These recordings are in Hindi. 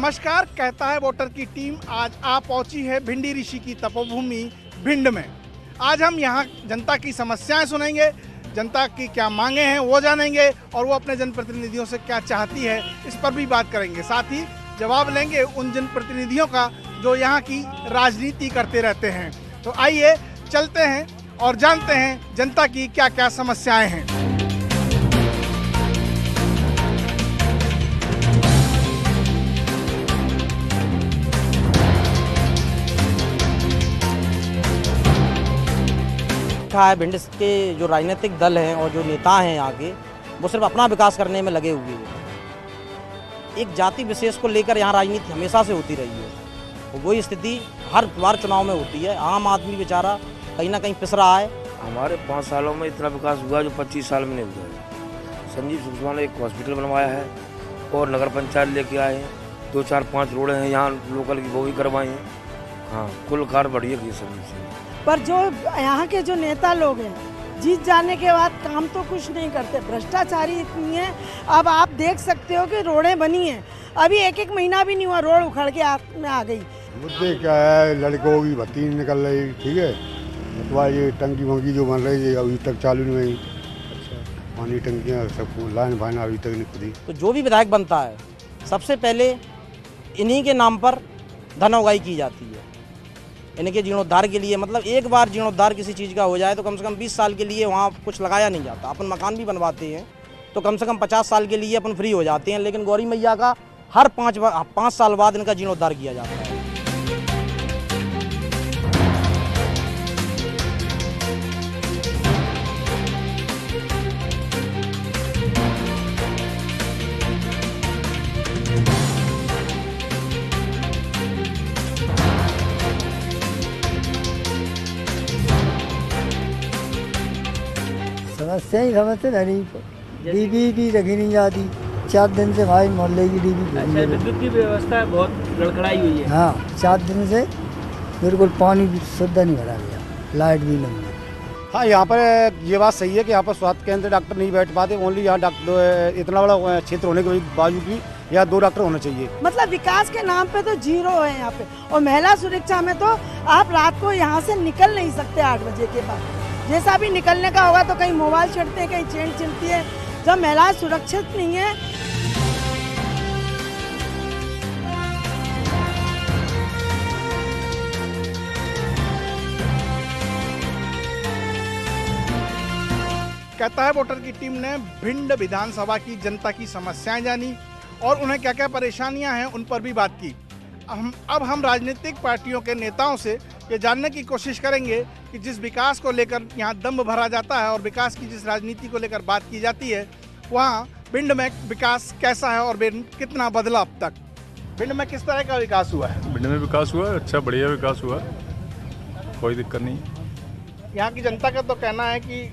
नमस्कार, कहता है वोटर की टीम आज आ पहुंची है भिंडी ऋषि की तपोभूमि भिंड में। आज हम यहां जनता की समस्याएं सुनेंगे, जनता की क्या मांगे हैं वो जानेंगे और वो अपने जनप्रतिनिधियों से क्या चाहती है इस पर भी बात करेंगे। साथ ही जवाब लेंगे उन जनप्रतिनिधियों का जो यहाँ की राजनीति करते रहते हैं। तो आइए चलते हैं और जानते हैं जनता की क्या क्या समस्याएं हैं। है भिंड के जो राजनीतिक दल हैं और जो नेता हैं यहाँ के, वो सिर्फ अपना विकास करने में लगे हुए हैं। एक जाति विशेष को लेकर यहाँ राजनीति हमेशा से होती रही है। वही स्थिति हर बार चुनाव में होती है। आम आदमी बेचारा कहीं ना कहीं पिस रहा है। हमारे 5 सालों में इतना विकास हुआ जो 25 साल में नहीं हुआ है। संजीव सुषमा ने एक हॉस्पिटल बनवाया है और नगर पंचायत लेके आए हैं। 2, 4, 5 रोडें हैं यहाँ लोकल की, वो भी करवाई हैं। हाँ, कुल कार बढ़िया की संजीव सिंह। पर जो यहाँ के जो नेता लोग हैं, जीत जाने के बाद काम तो कुछ नहीं करते, भ्रष्टाचारी इतनी है। अब आप देख सकते हो कि रोडें बनी हैं, अभी 1 महीना भी नहीं हुआ, रोड उखड़ के हाथ में आ गई। मुद्दे क्या है, लड़कों की भर्ती नहीं निकल रही, ठीक है। अथवा ये टंकी वंकी जो बन रही है अभी तक चालू नहीं हुई। पानी टंकियाँ सब लाइन भाइन अभी तक नहीं खुदी। तो जो भी विधायक बनता है सबसे पहले इन्हीं के नाम पर धन उगाही की जाती है, इनके जीर्णोद्धार के लिए। मतलब एक बार जीर्णोद्धार किसी चीज़ का हो जाए तो कम से कम 20 साल के लिए वहाँ कुछ लगाया नहीं जाता। अपन मकान भी बनवाते हैं तो कम से कम 50 साल के लिए अपन फ्री हो जाते हैं, लेकिन गौरी मैया का हर 5 साल बाद इनका जीर्णोद्धार किया जाता है। समस्या ही समझते नहीं, डीबी भी रखी नहीं जाती। 4 दिन से भाई मोहल्ले की डीबी। अच्छा, विद्युत की व्यवस्था बहुत गड़खड़ाई हुई है। हाँ, 4 दिन से बिल्कुल पानी भी शुद्ध नहीं भरा गया, लाइट भी नहीं है। हाँ, यहाँ पर ये बात सही है कि यहाँ पर स्वास्थ्य केंद्र डॉक्टर नहीं बैठ पाते। ओनली यहाँ डॉक्टर, इतना बड़ा क्षेत्र होने के बावजूद भी यहाँ 2 डॉक्टर होने चाहिए। मतलब विकास के नाम पे तो जीरो है यहाँ पे। और महिला सुरक्षा में तो आप रात को यहाँ से निकल नहीं सकते 8 बजे के बाद। जैसा भी निकलने का होगा तो कहीं मोबाइल छटते हैं, कहीं चेन चिलती है। जब महिलाएं सुरक्षित नहीं है, कहता है वोटर की टीम ने भिंड विधानसभा की जनता की समस्याएं जानी और उन्हें क्या क्या परेशानियां हैं उन पर भी बात की। अब हम राजनीतिक पार्टियों के नेताओं से ये जानने की कोशिश करेंगे कि जिस विकास को लेकर यहाँ दम भरा जाता है और विकास की जिस राजनीति को लेकर बात की जाती है, वहाँ भिंड में विकास कैसा है और कितना बदला अब तक। भिंड में किस तरह का विकास हुआ है? भिंड में विकास हुआ है, अच्छा बढ़िया विकास हुआ है, कोई दिक्कत नहीं। यहाँ की जनता का तो कहना है कि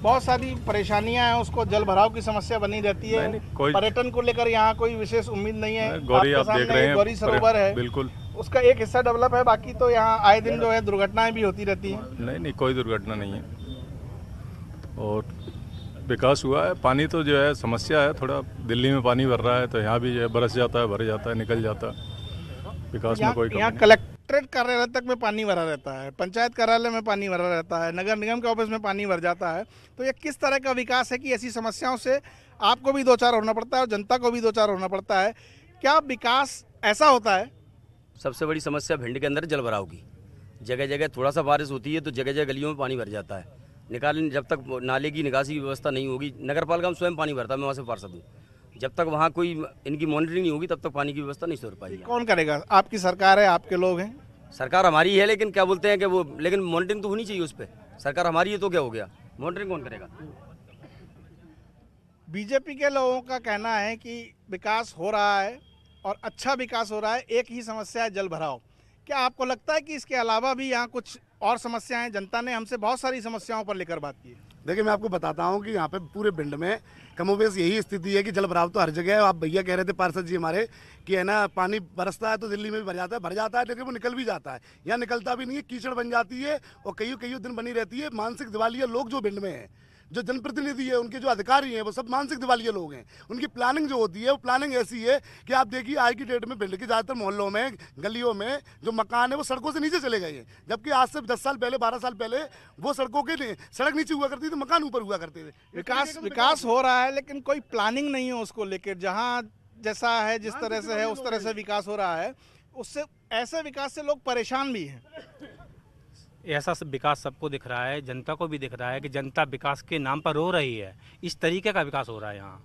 बहुत सारी परेशानियां हैं, उसको जल भराव की समस्या बनी रहती है। पर्यटन को लेकर यहाँ कोई विशेष उम्मीद नहीं है। गौरी आप देख रहे हैं, गौरी सरोवर है, बिल्कुल उसका एक हिस्सा डेवलप है, बाकी तो यहाँ आए दिन जो है दुर्घटनाएं भी होती रहती हैं। नहीं, कोई दुर्घटना नहीं है और विकास हुआ है। पानी तो जो है समस्या है, थोड़ा दिल्ली में पानी भर रहा है तो यहाँ भी जो है बरस जाता है, भर जाता है, निकल जाता है। विकास में कोई यहाँ कलेक्ट्रेट कार्यालय तक में पानी भरा रहता है, पंचायत कार्यालय में पानी भरा रहता है, नगर निगम के ऑफिस में पानी भर जाता है। तो ये किस तरह का विकास है कि ऐसी समस्याओं से आपको भी 2-4 होना पड़ता है और जनता को भी 2-4 होना पड़ता है। क्या विकास ऐसा होता है? सबसे बड़ी समस्या भिंड के अंदर जल भराव की। जगह जगह थोड़ा सा बारिश होती है तो जगह जगह गलियों में पानी भर जाता है। जब तक नाले की निकासी व्यवस्था नहीं होगी, नगर पालिका में स्वयं पानी भरता है, मैं वहाँ से पार्षद हूँ। जब तक वहाँ कोई इनकी मॉनिटरिंग नहीं होगी तब तक पानी की व्यवस्था नहीं हो पाएगी। कौन करेगा? आपकी सरकार है, आपके लोग हैं। सरकार हमारी है, लेकिन क्या बोलते हैं कि वो, लेकिन मॉनिटरिंग तो होनी चाहिए उस पर। सरकार हमारी है तो क्या हो गया, मॉनिटरिंग कौन करेगा? बीजेपी के लोगों का कहना है कि विकास हो रहा है और अच्छा विकास हो रहा है, एक ही समस्या है जल भराव। क्या आपको लगता है कि इसके अलावा भी यहाँ कुछ और समस्याएं? जनता ने हमसे बहुत सारी समस्याओं पर लेकर बात की है। देखिए, मैं आपको बताता हूँ कि यहाँ पे पूरे भिंड में कमोबेश यही स्थिति है कि जल भराव तो हर जगह है। आप भैया कह रहे थे पार्षद जी हमारे कि है ना, पानी बरसता है तो दिल्ली में भी भर जाता है, लेकिन वो निकल भी जाता है। यहाँ निकलता भी नहीं है, कीचड़ बन जाती है और कई दिन बनी रहती है। मानसिक दिवालिया लोग जो भिंड में है, जो जनप्रतिनिधि है, उनके जो अधिकारी हैं, वो सब मानसिक दिवालिया लोग हैं। उनकी प्लानिंग जो होती है वो प्लानिंग ऐसी है कि आप देखिए आज की डेट में भिंड के ज़्यादातर मोहल्लों में, गलियों में जो मकान है वो सड़कों से नीचे चले गए हैं, जबकि आज से 10 साल पहले, 12 साल पहले वो सड़कों के सड़क नीचे हुआ करती थी, मकान ऊपर हुआ करते थे। विकास हो रहा है, लेकिन कोई प्लानिंग नहीं है उसको लेकर। जहाँ जैसा है, जिस तरह से है, उस तरह से विकास हो रहा है। उससे ऐसे विकास से लोग परेशान भी हैं। ऐसा विकास सबको दिख रहा है, जनता को भी दिख रहा है कि जनता विकास के नाम पर रो रही है। इस तरीके का विकास हो रहा है यहाँ।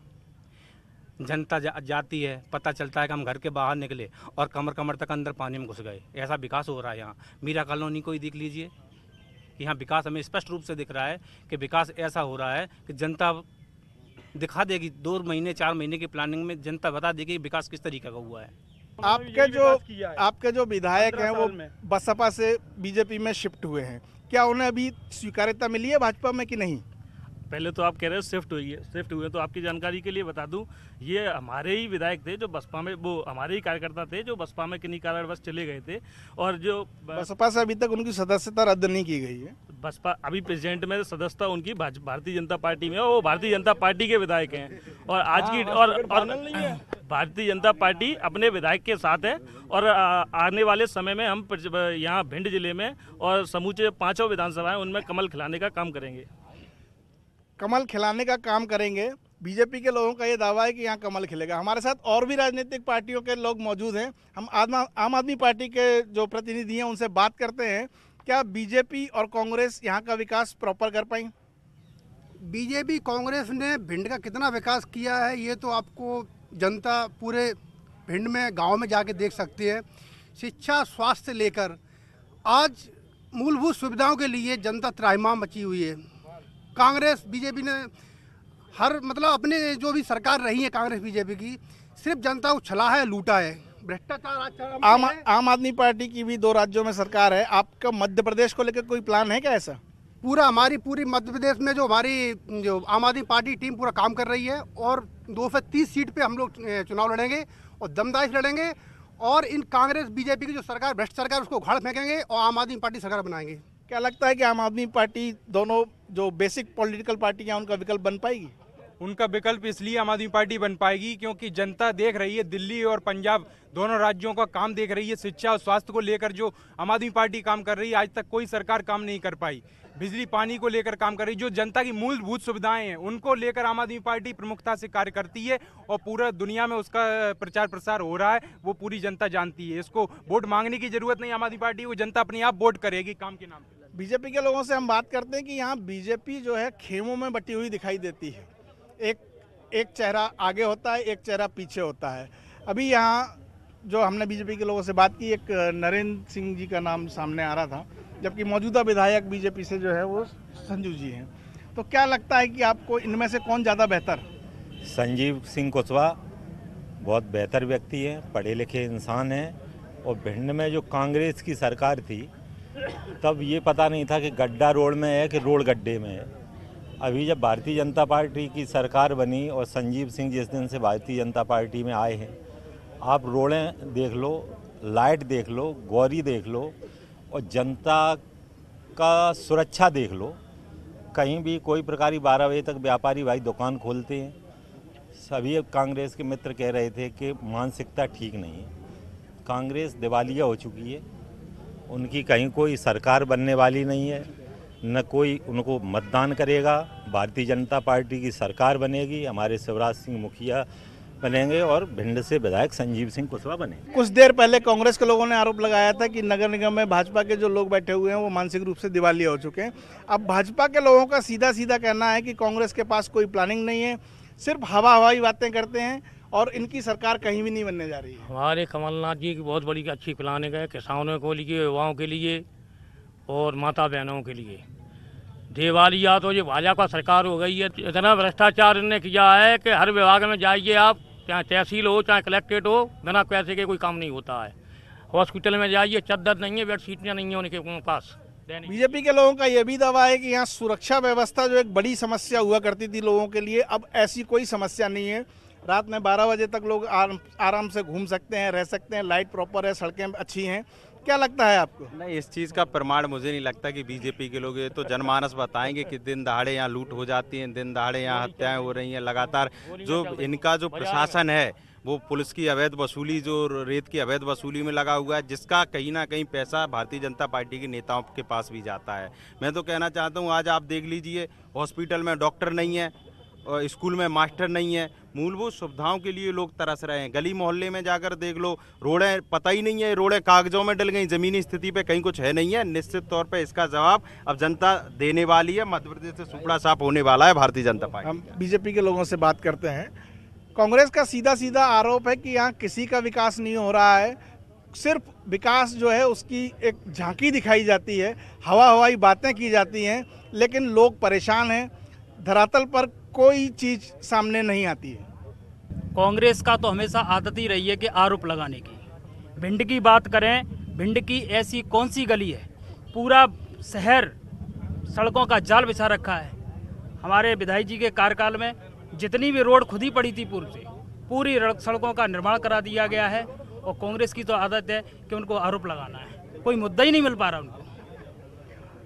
जनता जाती है, पता चलता है कि हम घर के बाहर निकले और कमर कमर तक अंदर पानी में घुस गए। ऐसा विकास हो रहा है यहाँ। मीरा कॉलोनी को ही देख लीजिए, यहाँ विकास हमें स्पष्ट रूप से दिख रहा है कि विकास ऐसा हो रहा है कि जनता दिखा देगी। 2 महीने 4 महीने की प्लानिंग में जनता बता देगी विकास किस तरीके का हुआ है। आपके जो विधायक हैं वो बसपा से बीजेपी में शिफ्ट हुए हैं, क्या उन्हें अभी स्वीकार्यता मिली है भाजपा में कि नहीं? पहले तो आप कह रहे हो शिफ्ट हुए, तो आपकी जानकारी के लिए बता दूं, ये हमारे ही विधायक थे जो बसपा में, वो हमारे ही कार्यकर्ता थे जो बसपा में किन्हीं कारणवश चले गए थे। और जो बसपा से अभी तक उनकी सदस्यता रद्द नहीं की गई है। बसपा अभी प्रेसिडेंट में सदस्यता उनकी भारतीय जनता पार्टी में है, वो भारतीय जनता पार्टी के विधायक हैं। और आज की और भारतीय जनता पार्टी अपने विधायक के साथ है। और आने वाले समय में हम यहाँ भिंड जिले में और समूचे 5 विधानसभाएं उनमें कमल खिलाने का काम करेंगे। कमल खिलाने का काम करेंगे। बीजेपी के लोगों का ये दावा है कि यहाँ कमल खिलेगा। हमारे साथ और भी राजनीतिक पार्टियों के लोग मौजूद हैं। हम आम आदमी पार्टी के जो प्रतिनिधि हैं उनसे बात करते हैं। क्या बीजेपी और कांग्रेस यहाँ का विकास प्रॉपर कर पाई? बीजेपी कांग्रेस ने भिंड का कितना विकास किया है ये तो आपको जनता पूरे भिंड में, गांव में जाके देख सकती है। शिक्षा, स्वास्थ्य लेकर आज मूलभूत सुविधाओं के लिए जनता त्राहिमाम मची हुई है। कांग्रेस बीजेपी ने मतलब अपने जो भी सरकार रही है कांग्रेस बीजेपी की, सिर्फ जनता को छला है, लूटा है। भ्रष्टाचार आम आदमी पार्टी की भी 2 राज्यों में सरकार है। आपका मध्य प्रदेश को लेकर कोई प्लान है क्या ऐसा? पूरी मध्य प्रदेश में जो हमारी आम आदमी पार्टी टीम पूरा काम कर रही है और 230 सीट पे हम लोग चुनाव लड़ेंगे और दमदाई से लड़ेंगे। और इन कांग्रेस बीजेपी की जो सरकार, भ्रष्ट सरकार, उसको उखाड़ फेंकेंगे और आम आदमी पार्टी सरकार बनाएंगे। क्या लगता है कि आम आदमी पार्टी, दोनों जो बेसिक पॉलिटिकल पार्टियां, उनका विकल्प बन पाएगी? उनका विकल्प इसलिए आम आदमी पार्टी बन पाएगी क्योंकि जनता देख रही है, दिल्ली और पंजाब दोनों राज्यों का काम देख रही है। शिक्षा और स्वास्थ्य को लेकर जो आम आदमी पार्टी काम कर रही है, आज तक कोई सरकार काम नहीं कर पाई। बिजली पानी को लेकर काम कर रही है। जो जनता की मूलभूत सुविधाएं हैं उनको लेकर आम आदमी पार्टी प्रमुखता से कार्य करती है और पूरा दुनिया में उसका प्रचार प्रसार हो रहा है। वो पूरी जनता जानती है। इसको वोट मांगने की जरूरत नहीं आम आदमी पार्टी को, जनता अपने आप वोट करेगी काम के नाम पे। बीजेपी के लोगों से हम बात करते हैं कि यहाँ बीजेपी जो है खेमों में बटी हुई दिखाई देती है। एक चेहरा आगे होता है, एक चेहरा पीछे होता है। अभी यहाँ जो हमने बीजेपी के लोगों से बात की, एक नरेंद्र सिंह जी का नाम सामने आ रहा था, जबकि मौजूदा विधायक बीजेपी से जो है वो संजू जी हैं। तो क्या लगता है कि आपको इनमें से कौन ज़्यादा बेहतर? संजीव सिंह कुशवाहा बहुत बेहतर व्यक्ति हैं, पढ़े लिखे इंसान हैं। और भिंड में जो कांग्रेस की सरकार थी तब ये पता नहीं था कि गड्ढा रोड में है कि रोड गड्ढे में है। अभी जब भारतीय जनता पार्टी की सरकार बनी और संजीव सिंह जिस दिन से भारतीय जनता पार्टी में आए हैं, आप रोडें देख लो, लाइट देख लो, गौरी देख लो और जनता का सुरक्षा देख लो। कहीं भी कोई प्रकार 12 बजे तक व्यापारी भाई दुकान खोलते हैं। सभी कांग्रेस के मित्र कह रहे थे कि मानसिकता ठीक नहीं है, कांग्रेस दिवालिया हो चुकी है, उनकी कहीं कोई सरकार बनने वाली नहीं है, न कोई उनको मतदान करेगा। भारतीय जनता पार्टी की सरकार बनेगी, हमारे शिवराज सिंह मुखिया बनेंगे और भिंड से विधायक संजीव सिंह कुशवाहा बनेंगे। कुछ देर पहले कांग्रेस के लोगों ने आरोप लगाया था कि नगर निगम में भाजपा के जो लोग बैठे हुए हैं वो मानसिक रूप से दिवालिया हो चुके हैं। अब भाजपा के लोगों का सीधा सीधा कहना है कि कांग्रेस के पास कोई प्लानिंग नहीं है, सिर्फ हवाई बातें करते हैं और इनकी सरकार कहीं भी नहीं बनने जा रही है। हमारे कमलनाथ जी की बहुत बड़ी अच्छी प्लानिंग है, किसानों को लिए, युवाओं के लिए और माता बहनों के लिए। दिवालिया तो ये भाजपा का सरकार हो गई है। इतना भ्रष्टाचार इन्होंने किया है कि हर विभाग में जाइए आप, चाहे तहसील हो चाहे कलेक्ट्रेट हो, बिना पैसे के कोई काम नहीं होता है। हॉस्पिटल में जाइए, चद्दर नहीं है, बेड शीटें नहीं है उनके पास। बीजेपी के लोगों का यह भी दावा है कि यहाँ सुरक्षा व्यवस्था जो एक बड़ी समस्या हुआ करती थी लोगों के लिए, अब ऐसी कोई समस्या नहीं है। रात में 12 बजे तक लोग आराम से घूम सकते हैं, रह सकते हैं, लाइट प्रॉपर है, सड़कें अच्छी हैं। क्या लगता है आपको? नहीं, इस चीज़ का प्रमाण मुझे नहीं लगता कि बीजेपी के लोग, ये तो जनमानस बताएंगे कि दिन दहाड़े यहाँ लूट हो जाती है, दिन दहाड़े यहाँ हत्याएं हो रही हैं लगातार। जो इनका जो प्रशासन है वो पुलिस की अवैध वसूली, जो रेत की अवैध वसूली में लगा हुआ है, जिसका कहीं ना कहीं पैसा भारतीय जनता पार्टी के नेताओं के पास भी जाता है। मैं तो कहना चाहता हूँ, आज आप देख लीजिए, हॉस्पिटल में डॉक्टर नहीं है और स्कूल में मास्टर नहीं है। मूलभूत सुविधाओं के लिए लोग तरस रहे हैं। गली मोहल्ले में जाकर देख लो, रोडें पता ही नहीं है, रोडें कागजों में डल गई, ज़मीनी स्थिति पे कहीं कुछ है नहीं है। निश्चित तौर पे इसका जवाब अब जनता देने वाली है। मध्य प्रदेश से सुपड़ा साफ होने वाला है भारतीय जनता पार्टी। हम बीजेपी के लोगों से बात करते हैं। कांग्रेस का सीधा सीधा आरोप है कि यहाँ किसी का विकास नहीं हो रहा है, सिर्फ विकास जो है उसकी एक झांकी दिखाई जाती है, हवाई बातें की जाती हैं, लेकिन लोग परेशान हैं, धरातल पर कोई चीज़ सामने नहीं आती है। कांग्रेस का तो हमेशा आदत ही रही है कि आरोप लगाने की। भिंड की बात करें, भिंड की ऐसी कौन सी गली है, पूरा शहर सड़कों का जाल बिछा रखा है। हमारे विधायक जी के कार्यकाल में जितनी भी रोड खुद ही पड़ी थी पूर्व से, पूरी सड़कों का निर्माण करा दिया गया है। और कांग्रेस की तो आदत है कि उनको आरोप लगाना है, कोई मुद्दा ही नहीं मिल पा रहा उनको।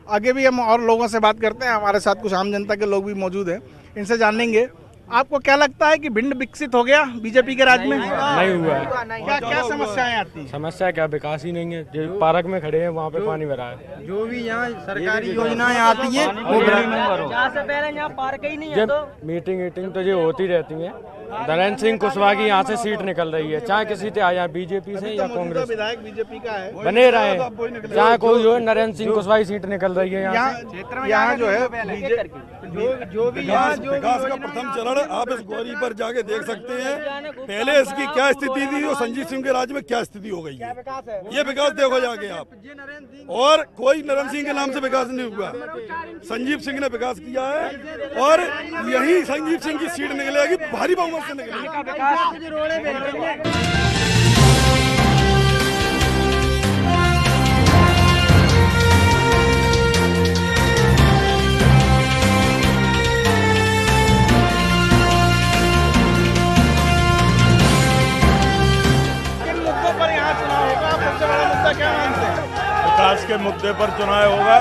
आगे भी हम और लोगों से बात करते हैं। हमारे साथ कुछ आम जनता के लोग भी मौजूद हैं, इनसे जानेंगे। आपको क्या लगता है कि भिंड विकसित हो गया बीजेपी के राज में? नहीं हुआ है। क्या क्या समस्याएं आती हैं? समस्या क्या, विकास ही नहीं है। जो पार्क में खड़े हैं वहाँ पे पानी भरा है। जो भी यहाँ सरकारी योजनाएं आती हैं वो यहाँ से पहले यहाँ पार्क ही नहीं है। तो मीटिंग तो जो होती रहती है। नरेंद्र सिंह कुशवाहा की यहाँ से सीट निकल रही है, चाहे किसी से आया, बीजेपी से या कांग्रेस। विधायक बीजेपी का है, बने रहे, चाहे कोई हो, नरेंद्र सिंह कुशवाहा की सीट निकल रही है यहाँ जो है जो भी विकास का प्रथम चरण आप इस गौरी पर जाके देख सकते हैं। पहले इसकी क्या स्थिति थी और संजीव सिंह के राज में क्या स्थिति हो गई है, ये विकास देखो जाके आप। और कोई नरेंद्र सिंह के नाम से विकास नहीं हुआ, संजीव सिंह ने विकास किया है और यही संजीव सिंह की सीट निकलेगी, भारी बहुमत से निकलेगी। विकास के मुद्दे पर चुनाव होगा।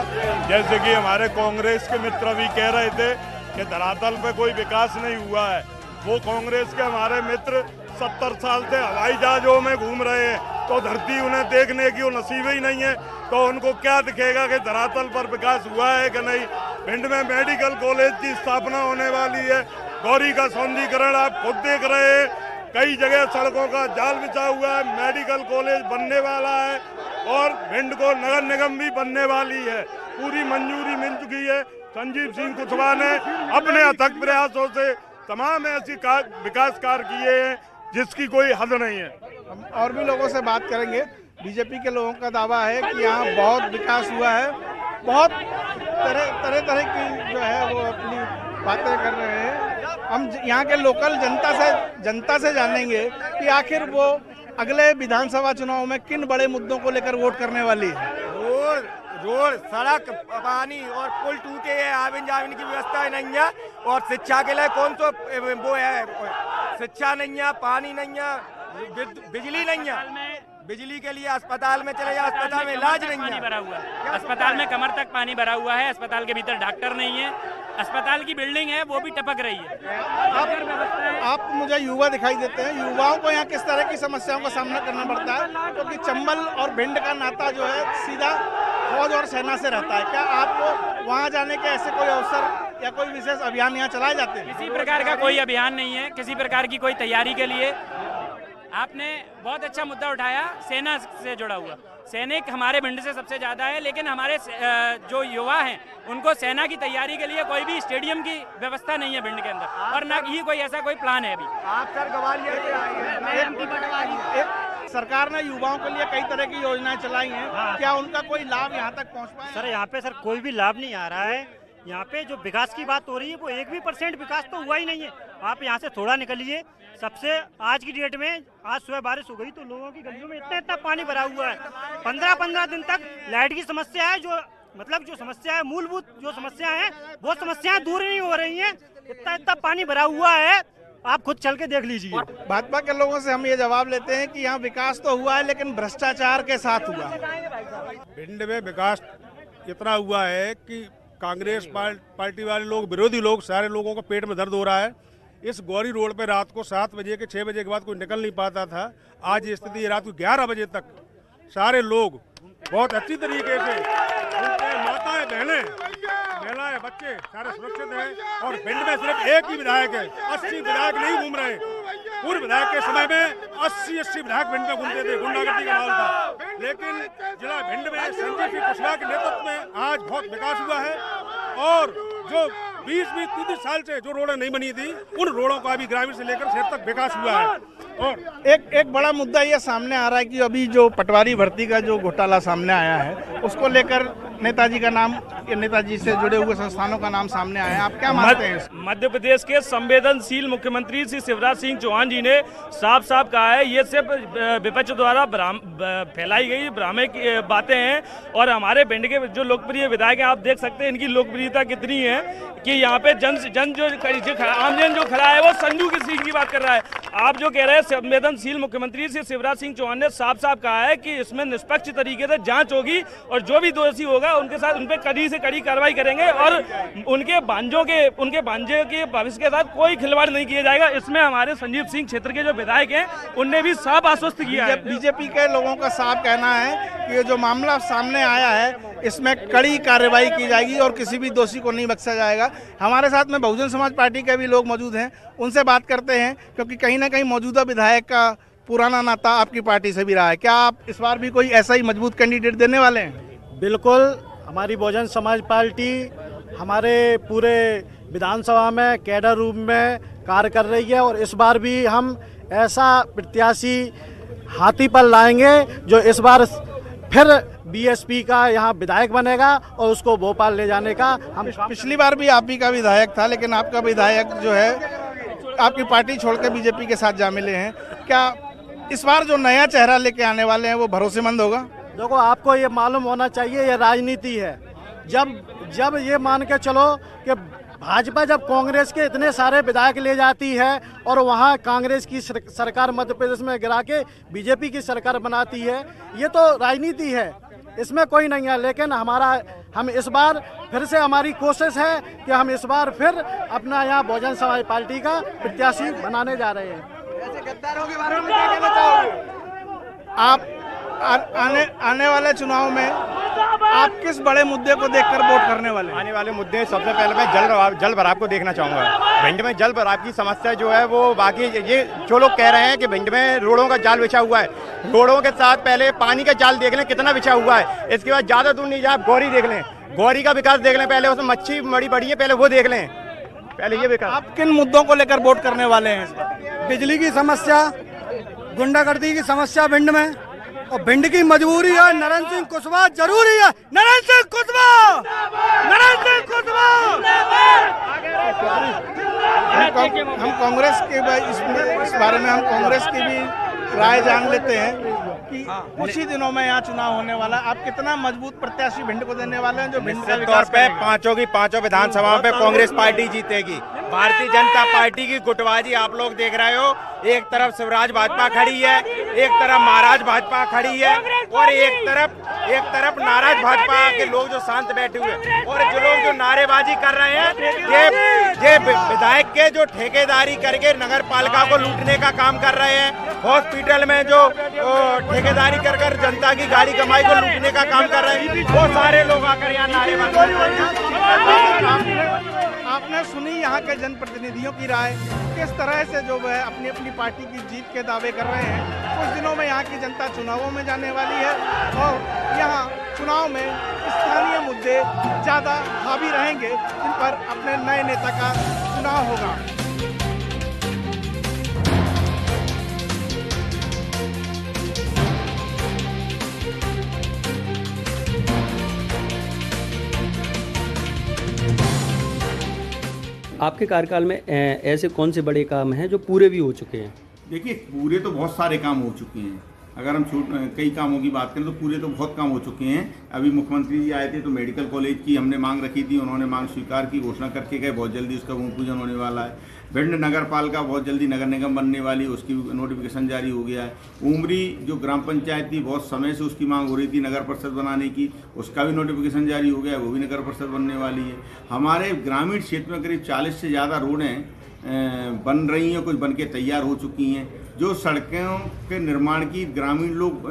जैसे कि हमारे कांग्रेस के मित्र भी कह रहे थे कि धरातल पे कोई विकास नहीं हुआ है। वो कांग्रेस के हमारे मित्र 70 साल से हवाई जहाजों में घूम रहे हैं, तो धरती उन्हें देखने की नसीब ही नहीं है, तो उनको क्या दिखेगा कि धरातल पर विकास हुआ है कि नहीं। भिंड में मेडिकल कॉलेज की स्थापना होने वाली है, गौरी का सौंदर्यीकरण आप खुद देख रहे हैं, कई जगह सड़कों का जाल बिछा हुआ है, मेडिकल कॉलेज बनने वाला है और भिंड को नगर निगम भी बनने वाली है, पूरी मंजूरी मिल चुकी है। संजीव सिंह कुशवाहा ने अपने अथक प्रयासों से तमाम ऐसी विकास कार्य किए हैं जिसकी कोई हद नहीं है। हम और भी लोगों से बात करेंगे। बीजेपी के लोगों का दावा है कि यहाँ बहुत विकास हुआ है, बहुत तरह की जो है वो अपनी बातें कर रहे हैं। हम यहाँ के लोकल जनता से जानेंगे कि आखिर वो अगले विधानसभा चुनाव में किन बड़े मुद्दों को लेकर वोट करने वाली है। रोड, सड़क, पानी और पुल टूटे हैं, आविन जाविन की व्यवस्था नहीं है। और शिक्षा के लिए कौन सा वो है, शिक्षा नहीं है, पानी नहीं है, बिजली नहीं है। बिजली के लिए अस्पताल में चले जाओ, अस्पताल में इलाज नहीं है, भरा हुआ है। अस्पताल में कमर तक पानी भरा हुआ है, अस्पताल के भीतर डॉक्टर नहीं है, अस्पताल की बिल्डिंग है वो भी टपक रही है। आप मुझे युवा दिखाई देते हैं, युवाओं को यहाँ किस तरह की समस्याओं का सामना करना पड़ता है, क्योंकि चंबल और भिंड का नाता जो है सीधा फौज और सेना से रहता है। क्या आपको वहाँ जाने के ऐसे कोई अवसर या कोई विशेष अभियान यहाँ चलाए जाते हैं? किसी प्रकार का कोई अभियान नहीं है, किसी प्रकार की कोई तैयारी के लिए। आपने बहुत अच्छा मुद्दा उठाया, सेना से जुड़ा हुआ। सैनिक हमारे भिंड से सबसे ज़्यादा है, लेकिन हमारे जो युवा हैं उनको सेना की तैयारी के लिए कोई भी स्टेडियम की व्यवस्था नहीं है भिंड के अंदर, और ना ही कोई ऐसा कोई प्लान है अभी। आप सर ग्वालियर से आए हैं, सरकार ने युवाओं के लिए कई तरह की योजनाएं चलाई हैं, क्या उनका कोई लाभ यहाँ तक पहुँच पाया? सर यहाँ पे कोई भी लाभ नहीं आ रहा है। यहाँ पे जो विकास की बात हो रही है वो 1% विकास तो हुआ ही नहीं है। आप यहाँ से थोड़ा निकलिए, सबसे आज की डेट में आज सुबह बारिश हो गई तो लोगों की गलियों में इतना पानी भरा हुआ है। 15 दिन तक लाइट की समस्या है, जो समस्या है, मूलभूत जो समस्या है वो समस्याएं दूर नहीं हो रही हैं। इतना पानी भरा हुआ है आप खुद चल के देख लीजिए। भाजपा के लोगों से हम ये जवाब लेते हैं कि यहाँ विकास तो हुआ है लेकिन भ्रष्टाचार के साथ हुआ है। भिंड में विकास इतना हुआ है कि कांग्रेस पार्टी वाले लोग, विरोधी लोग, सारे लोगों को पेट में दर्द हो रहा है। इस गौरी रोड पे रात को 7 बजे के 6 बजे के बाद कोई निकल नहीं पाता था। आज ये स्थिति रात को 11 बजे तक सारे लोग बहुत अच्छी तरीके से, उनके माताएं, बहनें, महिलाएं, बच्चे सारे सुरक्षित हैं। और भिंड में सिर्फ एक ही विधायक है, 80 विधायक नहीं घूम रहे। पूर्व विधायक के समय में 80 विधायक भिंड में घूमते थे, गुंडागर्दी का माहौल था। लेकिन जिला भिंड में संजीव सिंह कुशवाहा के नेतृत्व में आज बहुत विकास हुआ है। और जो 20-30 साल से जो रोडें नहीं बनी थी, उन रोडों का भी ग्रामीण से लेकर शहर तक विकास हुआ है। और एक बड़ा मुद्दा ये सामने आ रहा है कि अभी जो पटवारी भर्ती का जो घोटाला सामने आया है, उसको लेकर नेताजी का नाम, नेताजी से जुड़े हुए संस्थानों का नाम सामने आया है। आप क्या मानते हैं? मध्य प्रदेश के संवेदनशील मुख्यमंत्री श्री शिवराज सिंह चौहान जी ने साफ साफ कहा है, ये सिर्फ विपक्ष द्वारा फैलाई गई भ्रामक बातें हैं। और हमारे भिंड के जो लोकप्रिय विधायक हैं, आप देख सकते हैं इनकी लोकप्रियता कितनी है कि यहाँ पे जन जो आमजन जो खड़ा है वो संजू सिंह की बात कर रहा है। आप जो कह रहे हैं संवेदनशील मुख्यमंत्री श्री शिवराज सिंह चौहान ने साफ साफ कहा है कि इसमें निष्पक्ष तरीके से जांच होगी और जो भी दोषी होगा उनके साथ उन पे कड़ी से कड़ी कार्रवाई करेंगे और उनके भांजे के भविष्य के साथ कोई खिलवाड़ नहीं किया जाएगा। इसमें हमारे संजीव सिंह क्षेत्र के जो विधायक हैं उनने भी साफ आश्वस्त किया है। बीजेपी के लोगों का साफ कहना है कि ये जो मामला सामने आया है इसमें कड़ी कार्रवाई की जाएगी और किसी भी दोषी को नहीं बख्शा जाएगा। हमारे साथ में बहुजन समाज पार्टी के भी लोग मौजूद हैं, उनसे बात करते हैं, क्योंकि कहीं ना कहीं मौजूदा विधायक का पुराना नाता आपकी पार्टी से भी रहा है। क्या आप इस बार भी कोई ऐसा ही मजबूत कैंडिडेट देने वाले हैं? बिल्कुल, हमारी बहुजन समाज पार्टी हमारे पूरे विधानसभा में कैडर रूप में कार्य कर रही है और इस बार भी हम ऐसा प्रत्याशी हाथी पर लाएंगे जो इस बार फिर बीएसपी का यहाँ विधायक बनेगा और उसको भोपाल ले जाने का हम। पिछली बार भी आप ही का विधायक था, लेकिन आपका विधायक जो है आपकी पार्टी छोड़कर बीजेपी के साथ जा मिले हैं। क्या इस बार जो नया चेहरा लेके आने वाले हैं वो भरोसेमंद होगा? देखो, आपको ये मालूम होना चाहिए ये राजनीति है। जब ये मान के चलो कि भाजपा जब कांग्रेस के इतने सारे विधायक ले जाती है और वहाँ कांग्रेस की सरकार मध्य प्रदेश में गिरा के बीजेपी की सरकार बनाती है, ये तो राजनीति है, इसमें कोई नहीं है। लेकिन हम इस बार फिर से हमारी कोशिश है कि हम इस बार फिर अपना यहाँ बहुजन समाज पार्टी का प्रत्याशी बनाने जा रहे हैं। गद्दारों के बारे में क्या कहना चाहोगे? आप आने वाले चुनाव में आप किस बड़े मुद्दे को देखकर वोट करने वाले हैं? आने वाले मुद्दे सबसे पहले मैं जल भराव को देखना चाहूँगा। भिंड में जल भराव की समस्या जो है वो बाकी ये जो लोग कह रहे हैं कि भिंड में रोडों का जाल बिछा हुआ है, रोडों के साथ पहले पानी का जाल देख लें कितना बिछा हुआ है। इसके बाद ज़्यादा दूर नहीं जाए, आप गौरी देख लें, गौरी का विकास देख लें, पहले उसमें मच्छी बड़ी है, पहले वो देख लें, पहले ये विकास। आप किन मुद्दों को लेकर वोट करने वाले हैं? बिजली की समस्या, गुंडागर्दी की समस्या भिंड में, और भिंड की मजबूरी है नरेंद्र सिंह कुशवाहा जरूरी है। नरेंद्र सिंह कुशवाहा, नरेंद्र सिंह कुशवाहा। हम कांग्रेस के इस बारे में हम कांग्रेस की भी राय जान लेते हैं कि कुछ ही दिनों में यहाँ चुनाव होने वाला है। आप कितना मजबूत प्रत्याशी भिंड को देने वाले हैं जो भिंड का विकास करेगा? पांचों की पांचों विधानसभाओं पे कांग्रेस पार्टी जीतेगी। भारतीय जनता पार्टी की गुटबाजी आप लोग देख रहे हो, एक तरफ शिवराज भाजपा खड़ी है, एक तरफ महाराज भाजपा खड़ी है और एक तरफ नाराज भाजपा के लोग जो शांत बैठे हुए, और जो लोग जो नारेबाजी कर रहे हैं ये विधायक के जो ठेकेदारी करके नगर पालिका को लूटने का काम कर रहे हैं, हॉस्पिटल में जो ठेकेदारी कर जनता की गाड़ी कमाई को लूटने का काम कर रहे हैं, वो सारे लोग आकर यहाँ नारेबाजी। आपने सुनी यहाँ के जनप्रतिनिधियों की राय, किस तरह से जो है अपनी अपनी पार्टी की जीत के दावे कर रहे हैं। कुछ दिनों में यहाँ की जनता चुनावों में जाने वाली है और यहाँ चुनाव में स्थानीय मुद्दे ज़्यादा हावी रहेंगे, जिन पर अपने नए नेता का चुनाव होगा। आपके कार्यकाल में ऐसे कौन से बड़े काम हैं जो पूरे भी हो चुके हैं? देखिए, पूरे तो बहुत सारे काम हो चुके हैं। अगर हम कई कामों की बात करें तो पूरे तो बहुत काम हो चुके हैं। अभी मुख्यमंत्री जी आए थे तो मेडिकल कॉलेज की हमने मांग रखी थी, उन्होंने मांग स्वीकार की, घोषणा करके गए, बहुत जल्दी उसका भूमि पूजन होने वाला है। भिंड नगर पालिका बहुत जल्दी नगर निगम बनने वाली, उसकी नोटिफिकेशन जारी हो गया है। उमरी जो ग्राम पंचायत थी, बहुत समय से उसकी मांग हो रही थी नगर परिषद बनाने की, उसका भी नोटिफिकेशन जारी हो गया है, वो भी नगर परिषद बनने वाली है। हमारे ग्रामीण क्षेत्र में करीब 40 से ज़्यादा रोडें बन रही हैं, कुछ बन के तैयार हो चुकी हैं। जो सड़कों के निर्माण की ग्रामीण लोग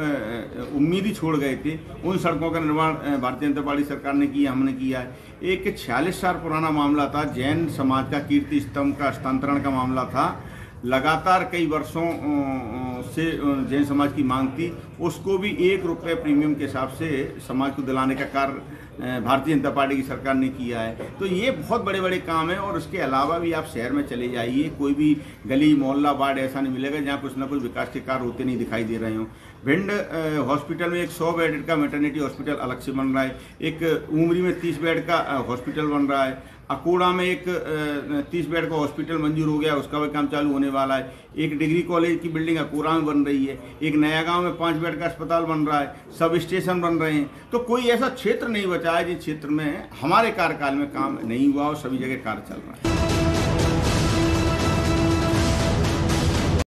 उम्मीद ही छोड़ गए थे, उन सड़कों का निर्माण भारतीय जनता पार्टी सरकार ने किया, हमने किया है। एक 46 साल पुराना मामला था, जैन समाज का कीर्ति स्तंभ का हस्तांतरण का मामला था। लगातार कई वर्षों से जैन समाज की मांग थी, उसको भी 1 रुपये प्रीमियम के हिसाब से समाज को दिलाने का कार्य भारतीय जनता पार्टी की सरकार ने किया है। तो ये बहुत बड़े बड़े काम हैं। और उसके अलावा भी आप शहर में चले जाइए, कोई भी गली मोहल्ला वार्ड ऐसा नहीं मिलेगा जहाँ कुछ ना कुछ विकास के कार्य होते नहीं दिखाई दे रहे हों। भिंड हॉस्पिटल में एक 100 बेड का मैटरनिटी हॉस्पिटल अलग से बन रहा है, एक उमरी में 30 बेड का हॉस्पिटल बन रहा है, अकोड़ा में एक 30 बेड का हॉस्पिटल मंजूर हो गया, उसका भी काम चालू होने वाला है। एक डिग्री कॉलेज की बिल्डिंग अकोड़ा में बन रही है, एक नया गांव में 5 बेड का अस्पताल बन रहा है, सब स्टेशन बन रहे हैं। तो कोई ऐसा क्षेत्र नहीं बचा है जिस क्षेत्र में हमारे कार्यकाल में काम नहीं हुआ और सभी जगह कार्य चल रहा है।